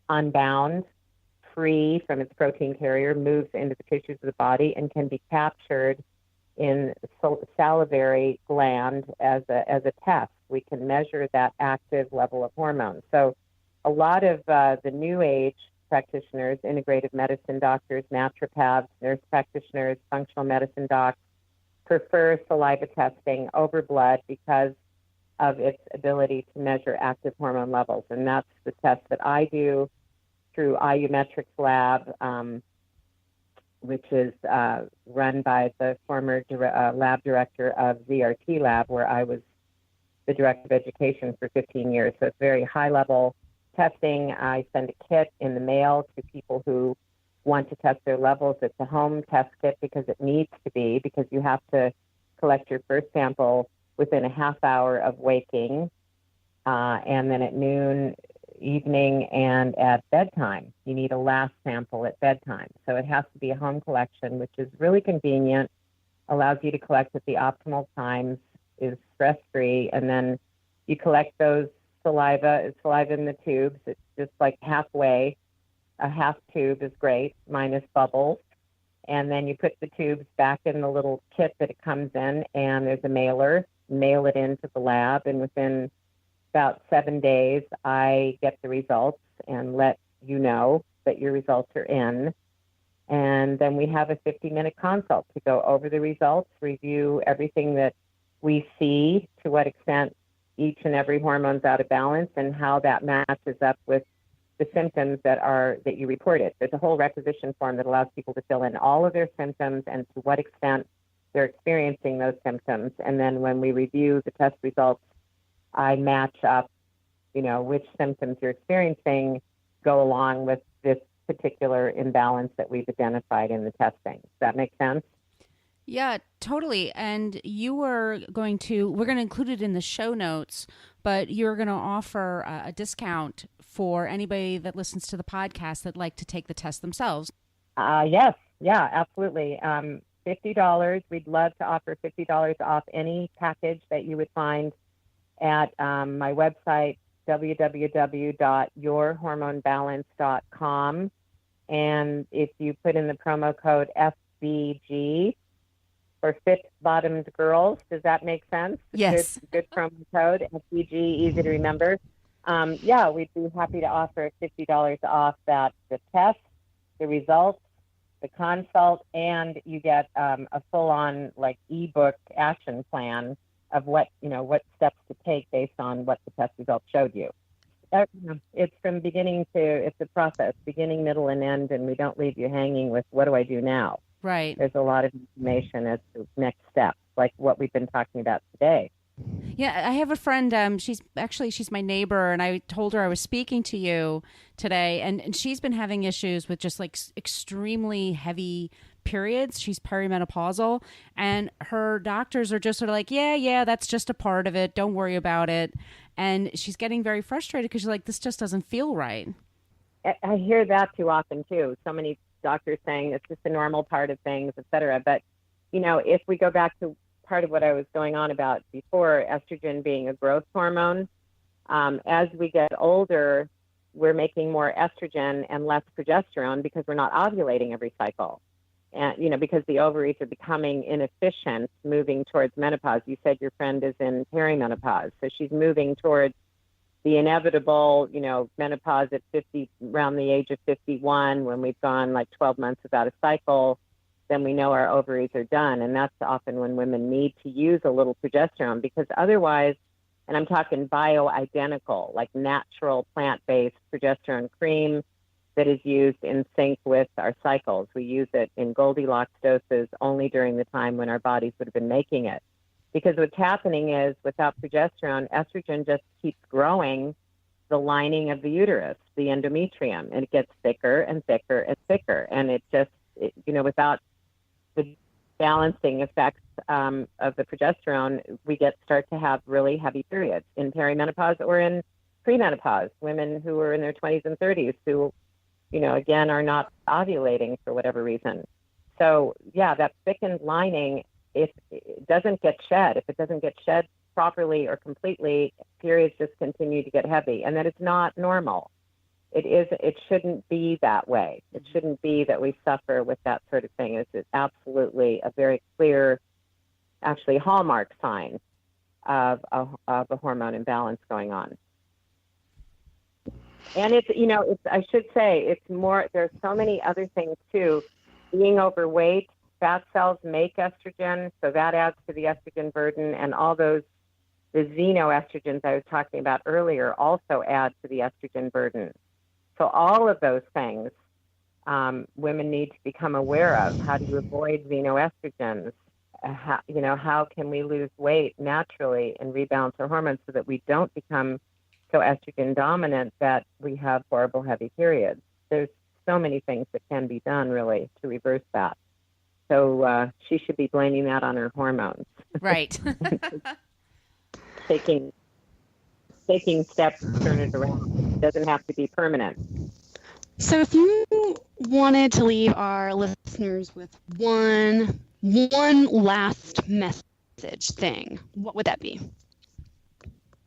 unbound, free from its protein carrier, moves into the tissues of the body, and can be captured in salivary gland as a test. We can measure that active level of hormone. So a lot of the new age practitioners, integrative medicine doctors, naturopaths, nurse practitioners, functional medicine docs, prefer saliva testing over blood because of its ability to measure active hormone levels. And that's the test that I do through IUmetrics Lab, which is run by the former lab director of ZRT Lab, where I was the director of education for 15 years. So it's very high-level testing. I send a kit in the mail to people who want to test their levels. It's a home test kit because it needs to be, because you have to collect your first sample within a half hour of waking, and then at noon, evening, and at bedtime. You need a last sample at bedtime. So it has to be a home collection, which is really convenient, allows you to collect at the optimal times, is stress-free, and then you collect those saliva in the tubes. It's just like halfway. A half tube is great, minus bubbles. And then you put the tubes back in the little kit that it comes in, and there's a mailer. Mail it into the lab, and within about 7 days, I get the results and let you know that your results are in. And then we have a 50-minute consult to go over the results, review everything that we see, to what extent each and every hormone's out of balance, and how that matches up with the symptoms that you reported. There's a whole requisition form that allows people to fill in all of their symptoms and to what extent they're experiencing those symptoms. And then when we review the test results, I match up, which symptoms you're experiencing go along with this particular imbalance that we've identified in the testing. Does that make sense? Yeah, totally. And we're going to include it in the show notes, but you're going to offer a discount for anybody that listens to the podcast that'd like to take the test themselves. Yes. Yeah, absolutely. $50. We'd love to offer $50 off any package that you would find at my website, www.yourhormonebalance.com. And if you put in the promo code FBG for Fit Bottomed Girls, does that make sense? Yes. Good promo code, FBG, easy to remember. We'd be happy to offer $50 off the test, the results, the consult, and you get a full-on ebook action plan of what steps to take based on what the test results showed you. It's from it's a process, beginning, middle, and end, and we don't leave you hanging with what do I do now. Right. There's a lot of information as to next steps, like what we've been talking about today. Yeah, I have a friend, she's my neighbor, and I told her I was speaking to you today, and she's been having issues with just extremely heavy periods. She's perimenopausal, and her doctors are just sort of like, yeah, that's just a part of it. Don't worry about it. And she's getting very frustrated because she's like, this just doesn't feel right. I hear that too often too. So many doctors saying it's just a normal part of things, et cetera. But, if we go back to part of what I was going on about before, estrogen being a growth hormone, as we get older, we're making more estrogen and less progesterone because we're not ovulating every cycle. And, because the ovaries are becoming inefficient, moving towards menopause. You said your friend is in perimenopause, so she's moving towards the inevitable, menopause at 50, around the age of 51, when we've gone like 12 months without a cycle, then we know our ovaries are done. And that's often when women need to use a little progesterone, because otherwise, and I'm talking bioidentical, like natural plant-based progesterone cream that is used in sync with our cycles. We use it in Goldilocks doses only during the time when our bodies would have been making it. Because what's happening is, without progesterone, estrogen just keeps growing the lining of the uterus, the endometrium, and it gets thicker and thicker and thicker. And it just, without the balancing effects of the progesterone, we start to have really heavy periods in perimenopause or in premenopause. Women who are in their 20s and 30s who, again, are not ovulating for whatever reason. So, yeah, that thickened lining, if it doesn't get shed properly or completely, periods just continue to get heavy, and that is not normal. It shouldn't be that way. It shouldn't be that we suffer with that sort of thing. It's absolutely a very clear, actually hallmark sign of a hormone imbalance going on. And I should say, it's more, there's so many other things too. Being overweight, fat cells make estrogen, so that adds to the estrogen burden, and all the xenoestrogens I was talking about earlier also add to the estrogen burden. So all of those things women need to become aware of. How do you avoid xenoestrogens? How can we lose weight naturally and rebalance our hormones so that we don't become so estrogen dominant that we have horrible heavy periods? There's so many things that can be done really to reverse that. So she should be blaming that on her hormones. Right. Taking steps to turn it around. It doesn't have to be permanent. So if you wanted to leave our listeners with one last message thing, what would that be?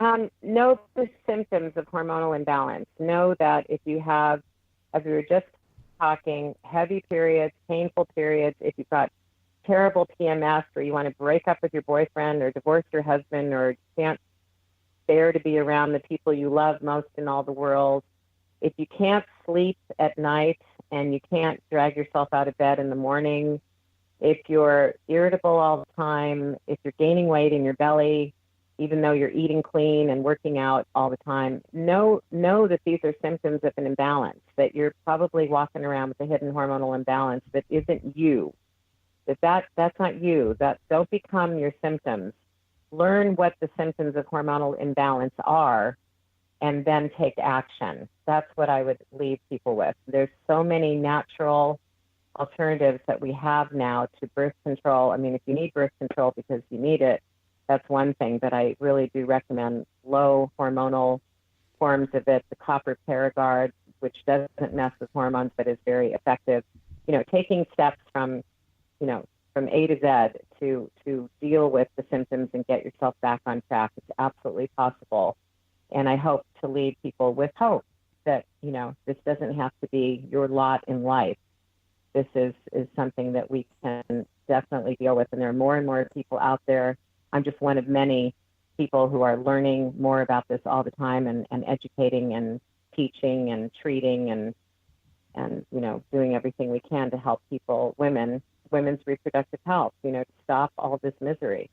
Know the symptoms of hormonal imbalance. Know that if you have, as we were just talking, heavy periods, painful periods, if you've got terrible PMS, or you want to break up with your boyfriend or divorce your husband, or can't bear to be around the people you love most in all the world, if you can't sleep at night and you can't drag yourself out of bed in the morning, if you're irritable all the time, if you're gaining weight in your belly, even though you're eating clean and working out all the time, know that these are symptoms of an imbalance, that you're probably walking around with a hidden hormonal imbalance that isn't you, that's not you. That don't become your symptoms. Learn what the symptoms of hormonal imbalance are, and then take action. That's what I would leave people with. There's so many natural alternatives that we have now to birth control. I mean, if you need birth control because you need it, that's one thing, but I really do recommend low hormonal forms of it, the copper Paragard, which doesn't mess with hormones but is very effective. Taking steps from A to Z to deal with the symptoms and get yourself back on track. It's absolutely possible. And I hope to leave people with hope that, this doesn't have to be your lot in life. This is something that we can definitely deal with. And there are more and more people out there. I'm just one of many people who are learning more about this all the time and educating and teaching and treating and doing everything we can to help people, women's reproductive health, to stop all this misery.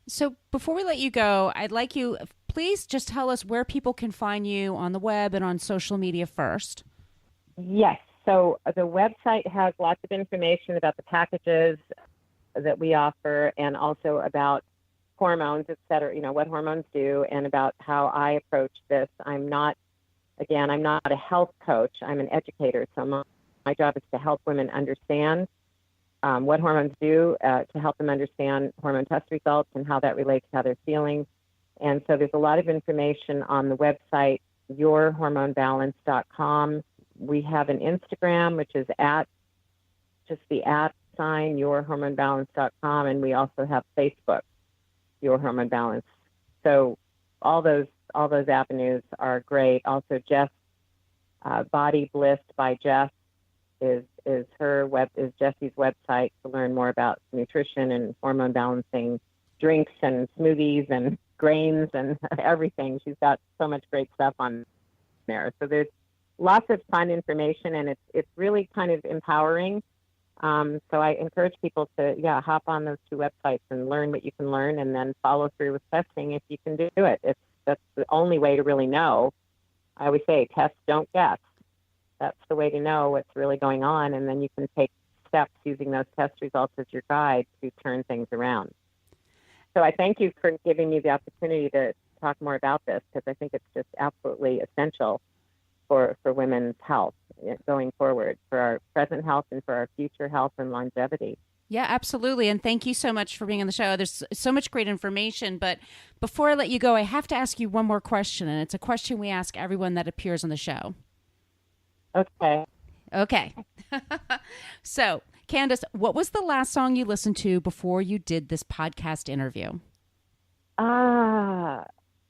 So before we let you go, I'd like you, please just tell us where people can find you on the web and on social media first. Yes. So the website has lots of information about the packages that we offer, and also about hormones, et cetera, what hormones do, and about how I approach this. I'm not a health coach. I'm an educator. So my job is to help women understand what hormones do, to help them understand hormone test results and how that relates to how they're feeling. And so there's a lot of information on the website, yourhormonebalance.com. We have an Instagram, which is @ yourhormonebalance.com, and we also have Facebook, Your Hormone Balance. So all those avenues are great. Also, Jess, Body Bliss by Jess is Jessie's website to learn more about nutrition and hormone balancing drinks and smoothies and grains and everything. She's got so much great stuff on there. So there's lots of fun information, and it's really kind of empowering. So I encourage people to, hop on those two websites and learn what you can learn, and then follow through with testing if you can do it. That's the only way to really know. I always say, test, don't guess. That's the way to know what's really going on, and then you can take steps using those test results as your guide to turn things around. So I thank you for giving me the opportunity to talk more about this, because I think it's just absolutely essential for women's health going forward, for our present health and for our future health and longevity. Yeah, absolutely. And thank you so much for being on the show. There's so much great information. But before I let you go, I have to ask you one more question. And it's a question we ask everyone that appears on the show. Okay. So, Candace, what was the last song you listened to before you did this podcast interview? The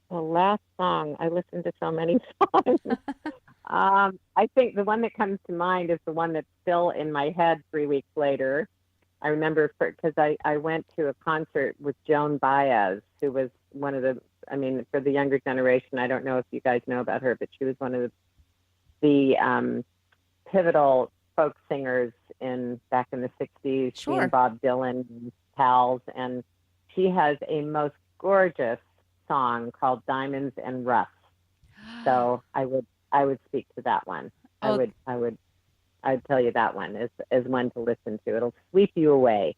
last song. I listened to so many songs. I think the one that comes to mind is the one that's still in my head 3 weeks later. I remember because I went to a concert with Joan Baez, who was one of for the younger generation, I don't know if you guys know about her, but she was one of the pivotal folk singers back in the 60s. Sure. She and Bob Dylan, pals, and she has a most gorgeous song called Diamonds and Rust. So I would speak to that one. Oh. I'd tell you that one is one to listen to. It'll sweep you away.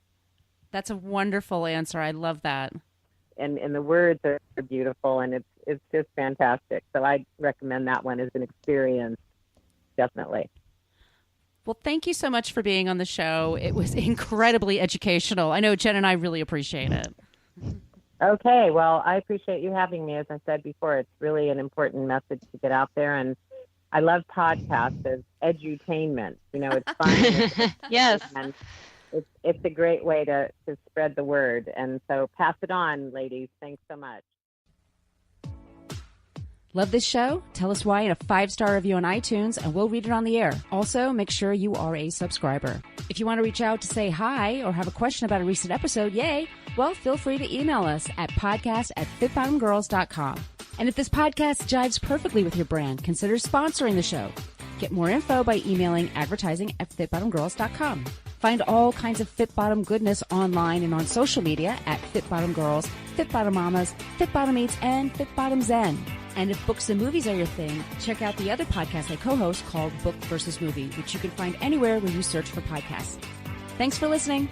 That's a wonderful answer. I love that. And the words are beautiful, and it's just fantastic. So I'd recommend that one as an experience, definitely. Well, thank you so much for being on the show. It was incredibly educational. I know Jen and I really appreciate it. Okay, well, I appreciate you having me. As I said before, it's really an important message to get out there, and I love podcasts as edutainment. It's fun. Yes. And it's a great way to spread the word. And so pass it on, ladies. Thanks so much. Love this show? Tell us why in a 5-star review on iTunes, and we'll read it on the air. Also, make sure you are a subscriber. If you want to reach out to say hi or have a question about a recent episode, yay, well, feel free to email us at podcast@fitbottomgirls.com. And if this podcast jives perfectly with your brand, consider sponsoring the show. Get more info by emailing advertising@fitbottomgirls.com. Find all kinds of Fit Bottom goodness online and on social media at Fit Bottom Girls, Fit Bottom Mamas, Fit Bottom Eats, and Fit Bottom Zen. And if books and movies are your thing, check out the other podcast I co-host called Book versus Movie, which you can find anywhere where you search for podcasts. Thanks for listening.